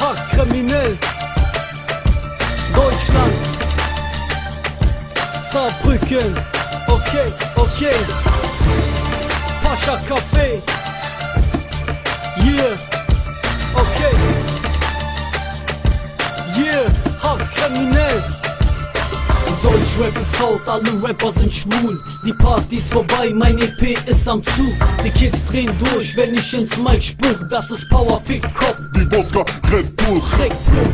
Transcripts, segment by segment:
hart kriminell. Deutschland, Saarbrücken, okay, okay. Pascha Café, yeah, okay. Yeah, hart kriminell. Deutschrap ist laut, alle Rapper sind schwul. Die Party ist vorbei, mein EP ist am Zug. Die Kids drehen durch, wenn ich ins Mic spuck. Das ist Power, Fick, Kopf. Die Wodka, Red Bull. Red Bull,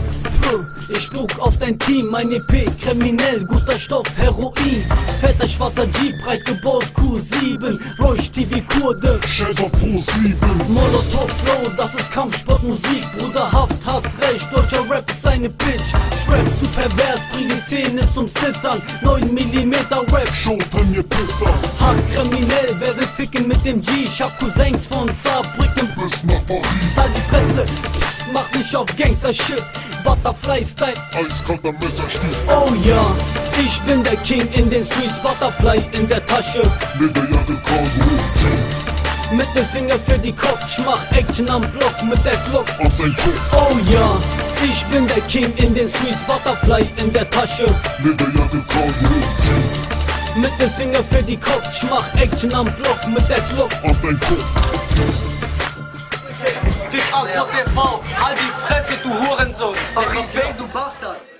Bull. Ich spuck auf dein Team, mein EP, kriminell, guter Stoff, Heroin. Fetter schwarzer Jeep, breit gebaut, Q7. Royce TV Kurde, Scheiß auf Pro 7. Molotov Flow, das ist Kampfsportmusik. Bruderhaft hat recht, deutscher Rap ist eine Bitch. Rap zu pervers, bring die Szene zum Zittern. 9mm Rap, Showtime, ihr Pisser. hart kriminell, wer will ficken mit dem G? Ich hab Cousins von Saarbrücken Bis nach Paris. Halt die Fresse, psst, mach nicht auf Gangster-Shit. Butterfly Style, Eiskalter Messerstiel. oh ja, ich bin der King in den Streets. Butterfly in der Tasche, Lederjacke, Cargo. Mittelfinger für die Cops. Ich mach Action am Block mit der Glock. Auf dein Kopf. Oh ja, ich bin der King in den Streets. Butterfly in der Tasche, Lederjacke, Cargo. Mittelfinger für die Cops. Ich mach Action am Block mit der Glock. Auf dein Kopf. Fick Agro TV, halt die Fresse, du Hurensohn. Ach, du Bastard.